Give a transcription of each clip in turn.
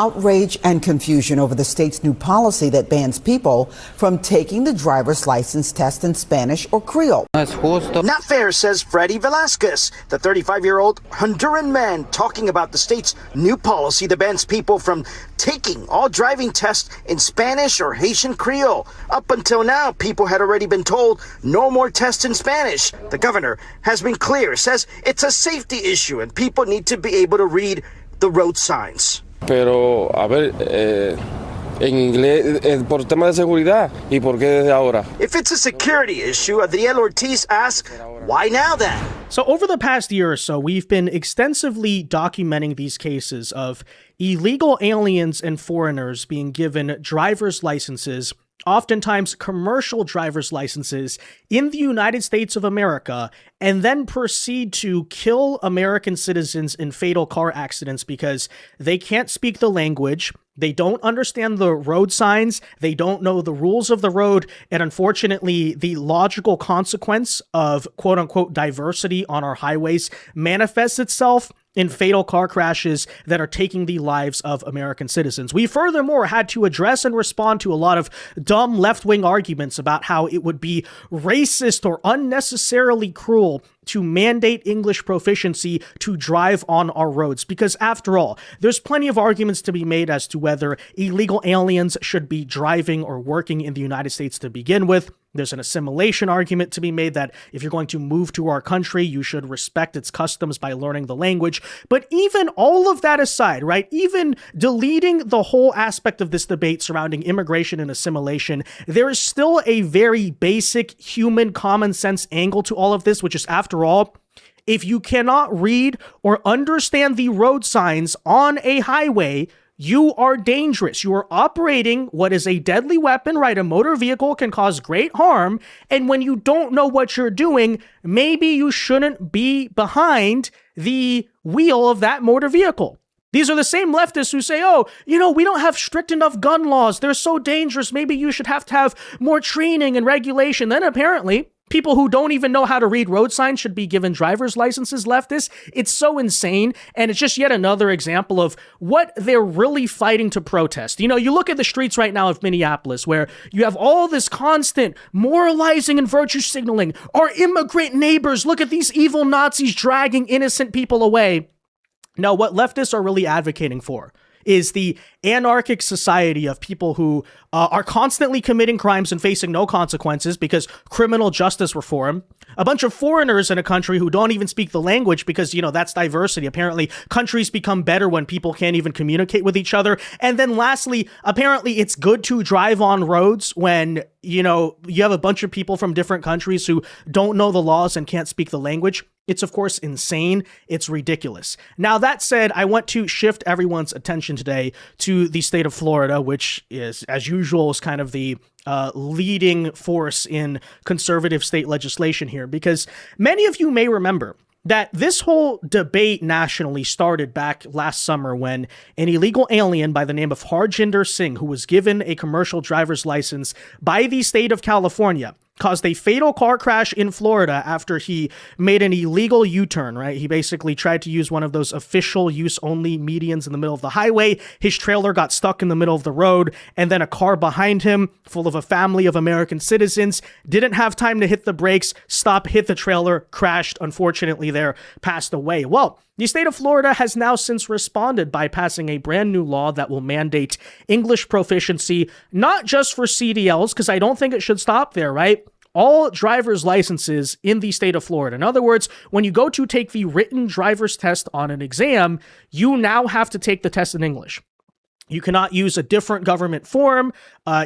outrage and confusion over the state's new policy that bans people from taking the driver's license test in Spanish or Creole. Not fair, says Freddy Velasquez, the 35-year-old Honduran man talking about the state's new policy that bans people from taking all driving tests in Spanish or Haitian Creole. Up until now, people had already been told no more tests in Spanish. The governor has been clear, says it's a safety issue and people need to be able to read the road signs. Pero, a ver, en inglés, por tema de seguridad, ¿y por qué desde ahora? If it's a security issue, Adriel Ortiz asks, why now then? So over the past year or so, we've been extensively documenting these cases of illegal aliens and foreigners being given driver's licenses, oftentimes commercial driver's licenses, in the United States of America, and then proceed to kill American citizens in fatal car accidents because they can't speak the language, they don't understand the road signs, they don't know the rules of the road, and unfortunately, the logical consequence of quote-unquote diversity on our highways manifests itself in fatal car crashes that are taking the lives of American citizens. We furthermore had to address and respond to a lot of dumb left-wing arguments about how it would be racist or unnecessarily cruel to mandate English proficiency to drive on our roads. Because after all, there's plenty of arguments to be made as to whether illegal aliens should be driving or working in the United States to begin with. There's an assimilation argument to be made that if you're going to move to our country, you should respect its customs by learning the language. But even all of that aside, right, even deleting the whole aspect of this debate surrounding immigration and assimilation, there is still a very basic human common sense angle to all of this, which is, after all, if you cannot read or understand the road signs on a highway, you are dangerous. You are operating what is a deadly weapon, right? A motor vehicle can cause great harm. And when you don't know what you're doing, maybe you shouldn't be behind the wheel of that motor vehicle. These are the same leftists who say, oh, you know, we don't have strict enough gun laws. They're so dangerous. Maybe you should have to have more training and regulation. Then apparently, people who don't even know how to read road signs should be given driver's licenses, leftists. It's so insane. And it's just yet another example of what they're really fighting to protest. You know, you look at the streets right now of Minneapolis, where you have all this constant moralizing and virtue signaling. Our immigrant neighbors, look at these evil Nazis dragging innocent people away. No, what leftists are really advocating for is the anarchic society of people who are constantly committing crimes and facing no consequences because criminal justice reform, a bunch of foreigners in a country who don't even speak the language because, you know, that's diversity. Apparently, countries become better when people can't even communicate with each other. And then lastly, apparently it's good to drive on roads when, you know, you have a bunch of people from different countries who don't know the laws and can't speak the language. It's, of course, insane. It's ridiculous. Now, that said, I want to shift everyone's attention today to the state of Florida, which is, as usual, is kind of the leading force in conservative state legislation here, because many of you may remember that this whole debate nationally started back last summer when an illegal alien by the name of Harjinder Singh, who was given a commercial driver's license by the state of California, caused a fatal car crash in Florida after he made an illegal U-turn, right? He basically tried to use one of those official use only medians in the middle of the highway. His trailer got stuck in the middle of the road, and then a car behind him, full of a family of American citizens, didn't have time to hit the brakes, stop, hit the trailer, crashed, unfortunately there, passed away. Well, the state of Florida has now since responded by passing a brand new law that will mandate English proficiency, not just for CDLs, because I don't think it should stop there, right? All driver's licenses in the state of Florida. In other words, when you go to take the written driver's test on an exam, you now have to take the test in English. You cannot use a different government form.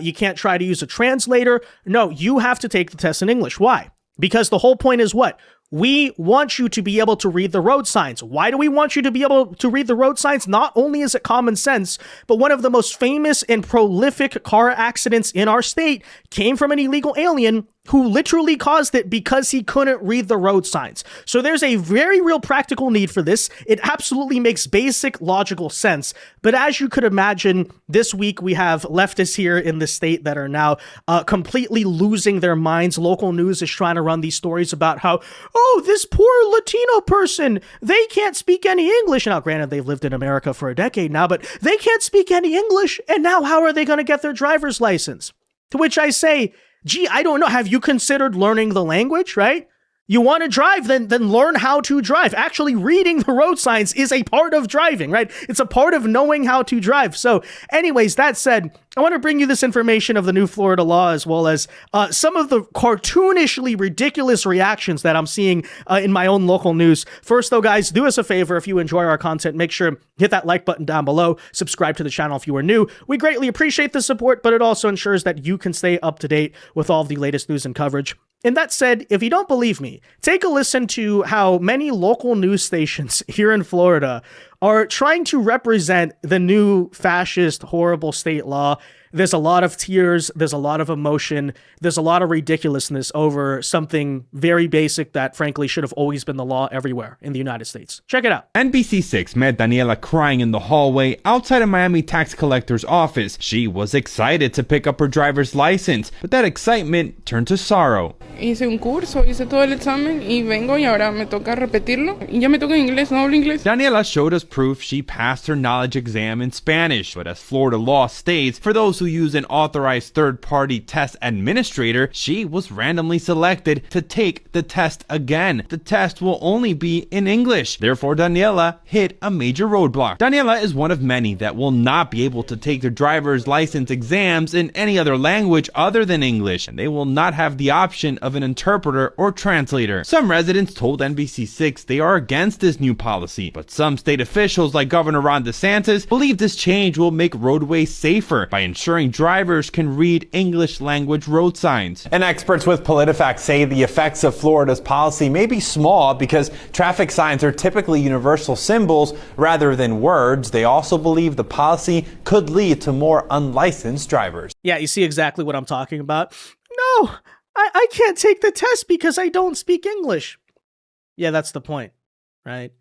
You can't try to use a translator. No, you have to take the test in English. Why? Because the whole point is what? We want you to be able to read the road signs. Why do we want you to be able to read the road signs? Not only is it common sense, but one of the most famous and prolific car accidents in our state came from an illegal alien who literally caused it because he couldn't read the road signs. So there's a very real practical need for this. It absolutely makes basic logical sense. But as you could imagine, this week we have leftists here in the state that are now completely losing their minds. Local news is trying to run these stories about how, oh, this poor Latino person, they can't speak any English. Now, granted, they've lived in America for a decade now, but they can't speak any English. And now how are they going to get their driver's license? To which I say, gee, I don't know. Have you considered learning the language, right? You want to drive, then learn how to drive. Actually, reading the road signs is a part of driving, right? It's a part of knowing how to drive. So anyways, that said, I want to bring you this information of the new Florida law, as well as some of the cartoonishly ridiculous reactions that I'm seeing in my own local news. First, though, guys, do us a favor. If you enjoy our content, make sure hit that like button down below. Subscribe to the channel if you are new. We greatly appreciate the support, but it also ensures that you can stay up to date with all of the latest news and coverage. And that said, if you don't believe me, take a listen to how many local news stations here in Florida are trying to represent the new fascist, horrible state law. There's a lot of tears, there's a lot of emotion, there's a lot of ridiculousness over something very basic that frankly should have always been the law everywhere in the United States. Check it out. NBC6 met Daniela crying in the hallway outside a Miami tax collector's office. She was excited to pick up her driver's license, but that excitement turned to sorrow. Hice un curso, hice todo el examen y vengo y ahora me toca repetirlo. Y ya me toca en inglés, no hablo inglés. Daniela showed us proof she passed her knowledge exam in Spanish, but as Florida law states, for those who use an authorized third-party test administrator, she was randomly selected to take the test again. The test will only be in English. Therefore, Daniela hit a major roadblock. Daniela is one of many that will not be able to take their driver's license exams in any other language other than English, and they will not have the option of an interpreter or translator. Some residents told NBC6 they are against this new policy, but some state officials like Governor Ron DeSantis believe this change will make roadways safer by ensuring drivers can read English language road signs. And experts with PolitiFact say the effects of Florida's policy may be small because traffic signs are typically universal symbols rather than words. They also believe the policy could lead to more unlicensed drivers. Yeah, you see exactly what I'm talking about. No, I can't take the test because I don't speak English. Yeah, that's the point, right?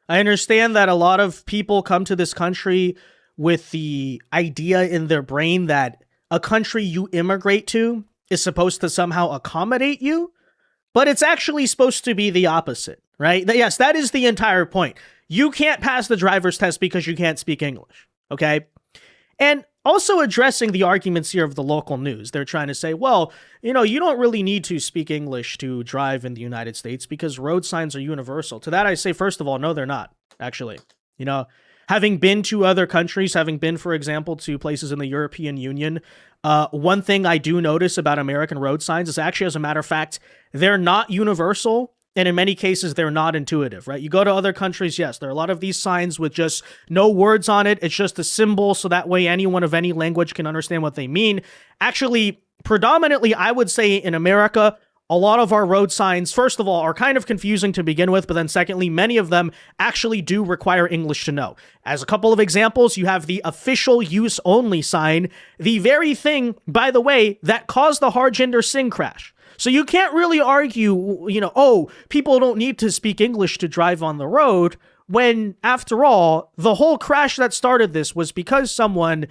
I understand that a lot of people come to this country with the idea in their brain that a country you immigrate to is supposed to somehow accommodate you, but it's actually supposed to be the opposite, right? Yes, that is the entire point. You can't pass the driver's test because you can't speak English, okay? And also addressing the arguments here of the local news. They're trying to say, well, you know, you don't really need to speak English to drive in the United States because road signs are universal. To that I say, first of all, no, they're not, actually. You know, having been to other countries, having been, for example, to places in the European Union, one thing I do notice about American road signs is actually, as a matter of fact, they're not universal. And in many cases, they're not intuitive, right? You go to other countries, yes, there are a lot of these signs with just no words on it. It's just a symbol, so that way anyone of any language can understand what they mean. Actually, predominantly, I would say in America, a lot of our road signs, first of all, are kind of confusing to begin with, but then secondly, many of them actually do require English to know. As a couple of examples, you have the official use only sign, the very thing, by the way, that caused the Harjinder Singh crash. So you can't really argue, you know, oh, people don't need to speak English to drive on the road, when, after all, the whole crash that started this was because someone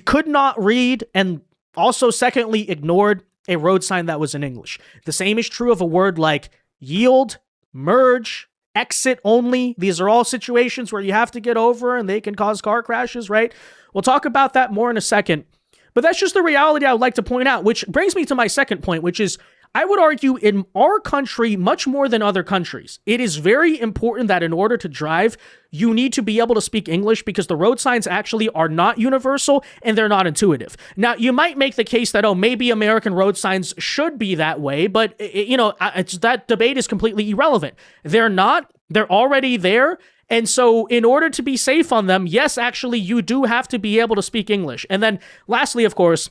could not read and also, secondly, ignored a road sign that was in English. The same is true of a word like yield, merge, exit only. These are all situations where you have to get over and they can cause car crashes, right? We'll talk about that more in a second. But that's just the reality I would like to point out, which brings me to my second point, which is I would argue in our country, much more than other countries, it is very important that in order to drive, you need to be able to speak English because the road signs actually are not universal and they're not intuitive. Now, you might make the case that, oh, maybe American road signs should be that way, but, you know, that debate is completely irrelevant. They're not. They're already there. And so in order to be safe on them, yes, actually, you do have to be able to speak English. And then lastly, of course,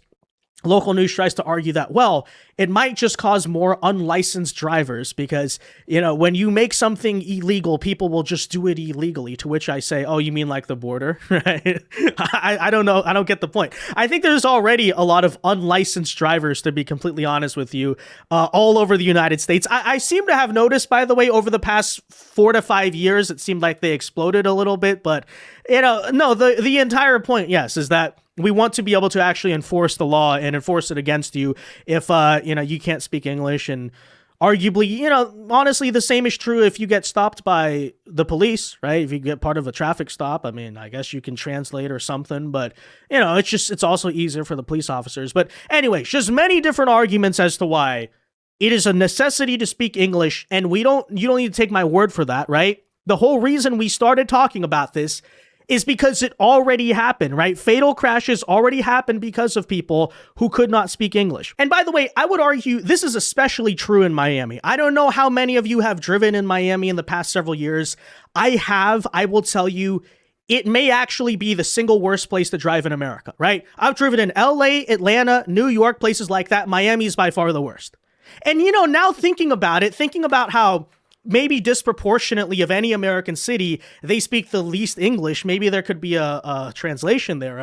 local news tries to argue that, well, it might just cause more unlicensed drivers because, when you make something illegal, people will just do it illegally, to which I say, oh, you mean like the border? Right? I don't know. I don't get the point. I think there's already a lot of unlicensed drivers, to be completely honest with you, all over the United States. I seem to have noticed, by the way, over the past 4 to 5 years, it seemed like they exploded a little bit. But, no, the entire point, yes, is that we want to be able to actually enforce the law and enforce it against you if, you can't speak English. And arguably, honestly, the same is true if you get stopped by the police, right? If you get part of a traffic stop, I mean, I guess you can translate or something, but, it's also easier for the police officers. But anyways, just many different arguments as to why it is a necessity to speak English. And you don't need to take my word for that, right? The whole reason we started talking about this is because it already happened, right? Fatal crashes already happened because of people who could not speak English. And by the way, I would argue this is especially true in Miami. I don't know how many of you have driven in Miami in the past several years. I have. I will tell you, it may actually be the single worst place to drive in America, right? I've driven in LA, Atlanta, New York, places like that. Miami is by far the worst. And, now thinking about how maybe disproportionately of any American city, they speak the least English. Maybe there could be a translation there,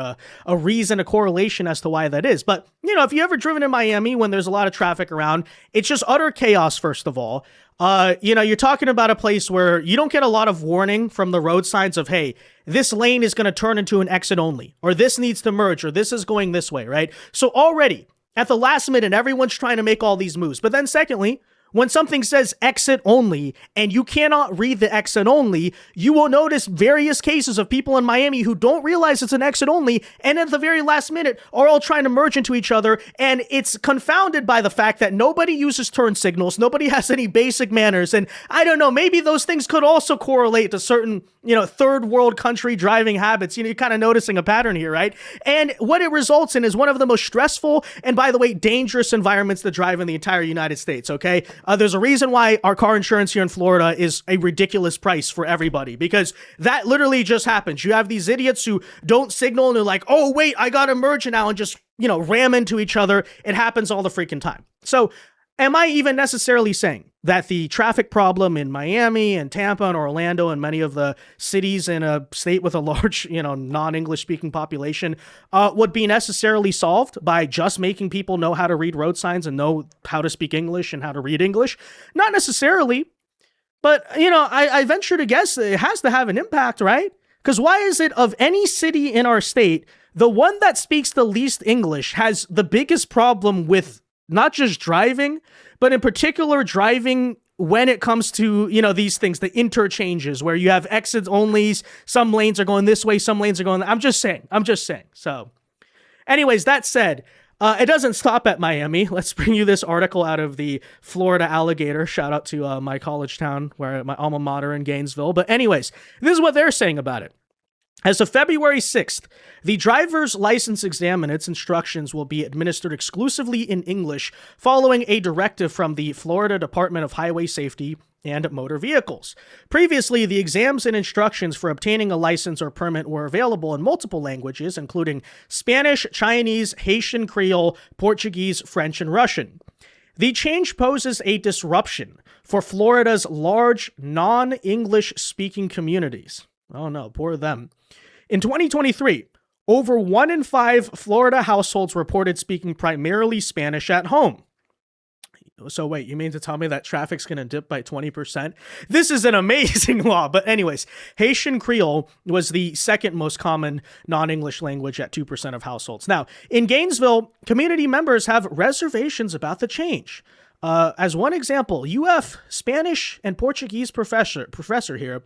a reason, a correlation as to why that is. But, if you ever driven in Miami when there's a lot of traffic around, it's just utter chaos, first of all. You're talking about a place where you don't get a lot of warning from the road signs of, hey, this lane is going to turn into an exit only, or this needs to merge, or this is going this way, right? So already, at the last minute, everyone's trying to make all these moves. But then secondly, when something says exit only and you cannot read the exit only, you will notice various cases of people in Miami who don't realize it's an exit only and at the very last minute are all trying to merge into each other. And it's confounded by the fact that nobody uses turn signals. Nobody has any basic manners. And I don't know, maybe those things could also correlate to certain, third world country driving habits. You're kind of noticing a pattern here, right? And what it results in is one of the most stressful and, by the way, dangerous environments to drive in the entire United States, okay? There's a reason why our car insurance here in Florida is a ridiculous price for everybody, because that literally just happens. You have these idiots who don't signal and they're like, oh, wait, I got to merge now, and just, ram into each other. It happens all the freaking time. So am I even necessarily saying that the traffic problem in Miami and Tampa and Orlando and many of the cities in a state with a large, non-English speaking population would be necessarily solved by just making people know how to read road signs and know how to speak English and how to read English? Not necessarily. But, I venture to guess it has to have an impact, right? Because why is it of any city in our state, the one that speaks the least English has the biggest problem with not just driving, but in particular driving when it comes to, these things, the interchanges where you have exits onlys, some lanes are going this way, some lanes are going, I'm just saying. So anyways, that said, it doesn't stop at Miami. Let's bring you this article out of the Florida Alligator. Shout out to my college town, where my alma mater in Gainesville. But anyways, this is what they're saying about it. As of February 6th, the driver's license exam and its instructions will be administered exclusively in English following a directive from the Florida Department of Highway Safety and Motor Vehicles. Previously, the exams and instructions for obtaining a license or permit were available in multiple languages, including Spanish, Chinese, Haitian Creole, Portuguese, French, and Russian. The change poses a disruption for Florida's large non-English speaking communities. Oh no, poor them. In 2023, over 1 in 5 Florida households reported speaking primarily Spanish at home. So wait, you mean to tell me that traffic's going to dip by 20%? This is an amazing law. But anyways, Haitian Creole was the second most common non-English language at 2% of households. Now, in Gainesville, community members have reservations about the change. As one example, UF Spanish and Portuguese professor here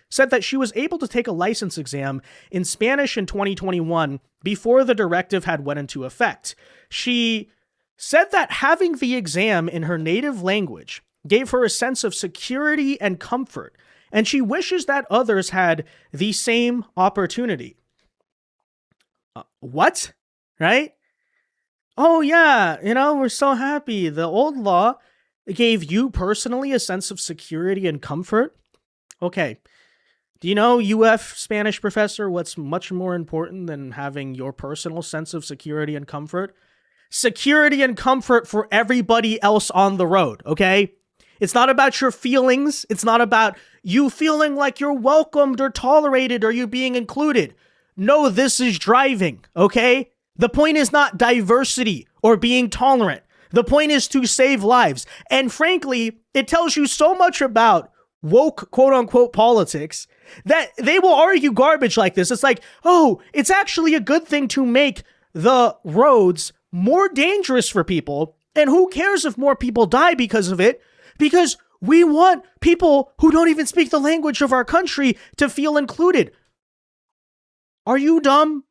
said that she was able to take a license exam in Spanish in 2021 before the directive had went into effect. She said that having the exam in her native language gave her a sense of security and comfort, and she wishes that others had the same opportunity. What? Right? Oh yeah, we're so happy. The old law gave you personally a sense of security and comfort. Okay. Do you know, UF Spanish professor, what's much more important than having your personal sense of security and comfort? security and comfort for everybody else on the road, okay? It's not about your feelings. It's not about you feeling like you're welcomed or tolerated or you being included. No, this is driving, okay? The point is not diversity or being tolerant. The point is to save lives. And frankly, it tells you so much about woke, quote unquote, politics that they will argue garbage like this. It's like, oh, it's actually a good thing to make the roads more dangerous for people. And who cares if more people die because of it? Because we want people who don't even speak the language of our country to feel included. Are you dumb?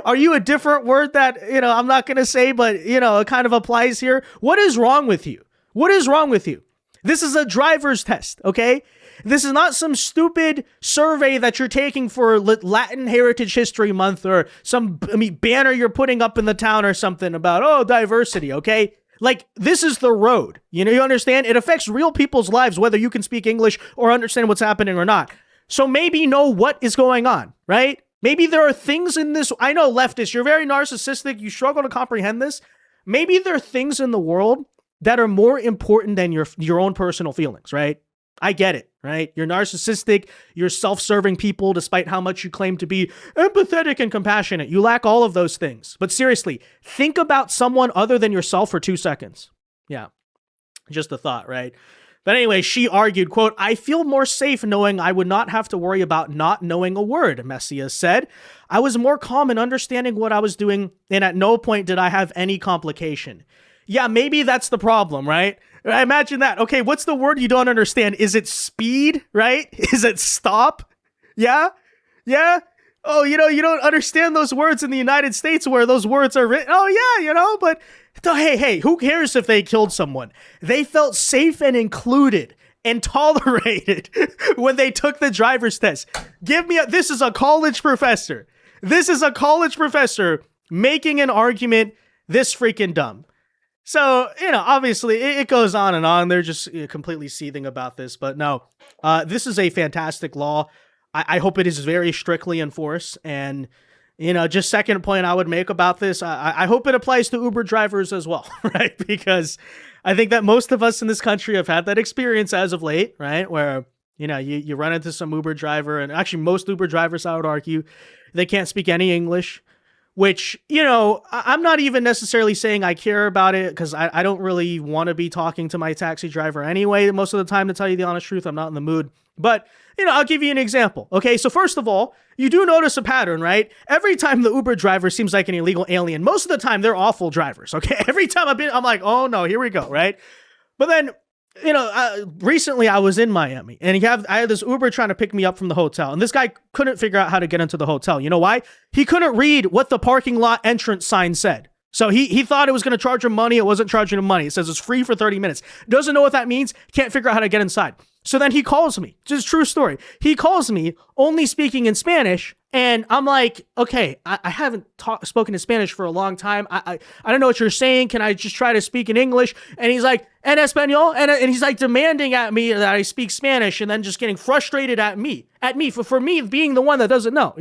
Are you a different word that, I'm not going to say, but, it kind of applies here? What is wrong with you? What is wrong with you? This is a driver's test, okay? This is not some stupid survey that you're taking for Latin Heritage History Month or some banner you're putting up in the town or something about, diversity, okay? Like, this is the road. You understand? It affects real people's lives, whether you can speak English or understand what's happening or not. So maybe know what is going on, right? Maybe there are things in this. I know, leftists, you're very narcissistic. You struggle to comprehend this. Maybe there are things in the world that are more important than your own personal feelings, right? I get it, right? You're narcissistic. You're self-serving people despite how much you claim to be empathetic and compassionate. You lack all of those things. But seriously, think about someone other than yourself for 2 seconds. Yeah, just a thought, right? But anyway, she argued, quote, "I feel more safe knowing I would not have to worry about not knowing a word," Messias said. "I was more calm in understanding what I was doing, and at no point did I have any complication." Yeah, maybe that's the problem, right? Imagine that. Okay, what's the word you don't understand? Is it speed, right? Is it stop? Yeah? Yeah? Oh, you don't understand those words in the United States where those words are written. Oh, yeah, but hey, who cares if they killed someone? They felt safe and included and tolerated when they took the driver's test. This is a college professor. This is a college professor making an argument this freaking dumb. So, obviously it goes on and on. They're just completely seething about this. But no, this is a fantastic law. I hope it is very strictly enforced. And, just second point I would make about this, I hope it applies to Uber drivers as well, right? Because I think that most of us in this country have had that experience as of late, right? Where, you run into some Uber driver, and actually most Uber drivers, I would argue, they can't speak any English. Which, I'm not even necessarily saying I care about it because I don't really want to be talking to my taxi driver anyway. Most of the time, to tell you the honest truth, I'm not in the mood. But, I'll give you an example. Okay, so first of all, you do notice a pattern, right? Every time the Uber driver seems like an illegal alien, most of the time they're awful drivers, okay? Every time I'm like, oh no, here we go, right? But then, recently I was in Miami and I had this Uber trying to pick me up from the hotel, and this guy couldn't figure out how to get into the hotel. You know why? He couldn't read what the parking lot entrance sign said. So he thought it was going to charge him money. It wasn't charging him money. It says it's free for 30 minutes. Doesn't know what that means. Can't figure out how to get inside. So then he calls me. Just true story. He calls me only speaking in Spanish. And I'm like, okay, I haven't spoken in Spanish for a long time. I don't know what you're saying. Can I just try to speak in English? And he's like, en español? And he's like demanding at me that I speak Spanish, and then just getting frustrated at me for me being the one that doesn't know,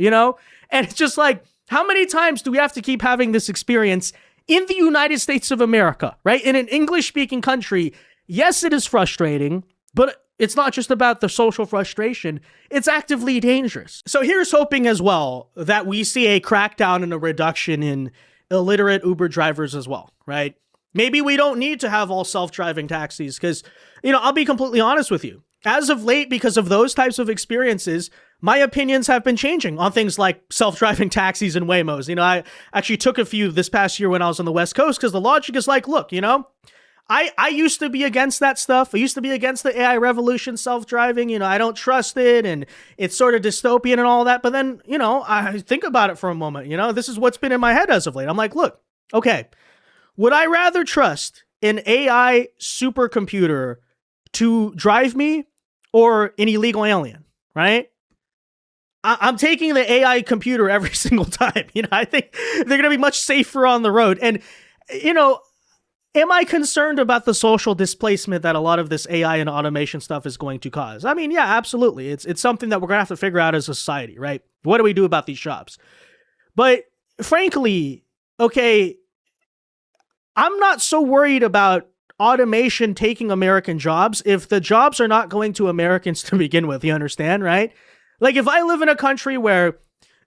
And it's just like, how many times do we have to keep having this experience in the United States of America, right? In an English-speaking country? Yes, it is frustrating, but it's not just about the social frustration. It's actively dangerous. So here's hoping as well that we see a crackdown and a reduction in illiterate Uber drivers as well, right? Maybe we don't need to have all self-driving taxis because, I'll be completely honest with you. As of late, because of those types of experiences, my opinions have been changing on things like self-driving taxis and Waymos. I actually took a few this past year when I was on the West Coast because the logic is like, look, I used to be against that stuff. I used to be against the AI revolution, self-driving. I don't trust it, and it's sort of dystopian and all that. But then, I think about it for a moment. This is what's been in my head as of late. I'm like, look, okay, would I rather trust an AI supercomputer to drive me or an illegal alien, right? I'm taking the AI computer every single time. I think they're going to be much safer on the road. And, am I concerned about the social displacement that a lot of this AI and automation stuff is going to cause? I mean, yeah, absolutely. It's something that we're going to have to figure out as a society, right? What do we do about these jobs? But frankly, okay, I'm not so worried about automation taking American jobs if the jobs are not going to Americans to begin with. You understand, right? Like if I live in a country where,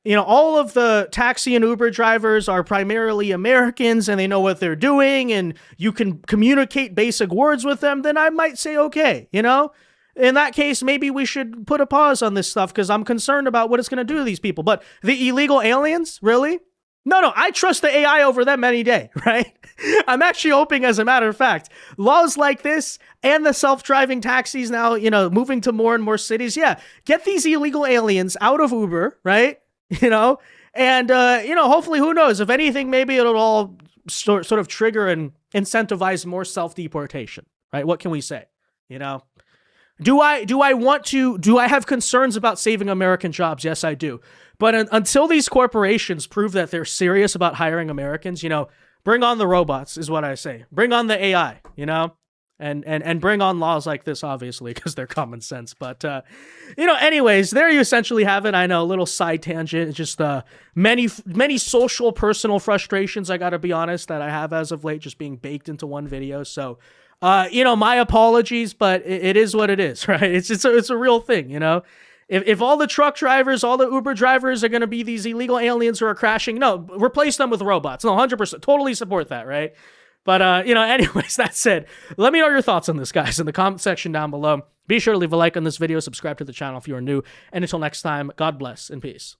you know, all of the taxi and Uber drivers are primarily Americans and they know what they're doing and you can communicate basic words with them, then I might say, okay, you know, in that case, maybe we should put a pause on this stuff because I'm concerned about what it's going to do to these people. But the illegal aliens, really? No, I trust the AI over them any day, right? I'm actually hoping, as a matter of fact, laws like this and the self-driving taxis now, you know, moving to more and more cities. Yeah, get these illegal aliens out of Uber, right? You know, and, you know, hopefully, who knows? If anything, maybe it'll all sort of trigger and incentivize more self-deportation, right? What can we say? You know? Do I have concerns about saving American jobs? Yes, I do. But until these corporations prove that they're serious about hiring Americans, you know, bring on the robots is what I say. Bring on the AI, you know, and bring on laws like this, obviously, because they're common sense. But, you know, anyways, there you essentially have it. I know, a little side tangent, just many social, personal frustrations, I got to be honest, that I have as of late just being baked into one video. So, you know, my apologies, but it is what it is, right? It's a real thing, you know? If all the truck drivers, all the Uber drivers are going to be these illegal aliens who are crashing, no, replace them with robots. No, 100%. Totally support that, right? But, you know, anyways, that said, let me know your thoughts on this, guys, in the comment section down below. Be sure to leave a like on this video, subscribe to the channel if you are new, and until next time, God bless and peace.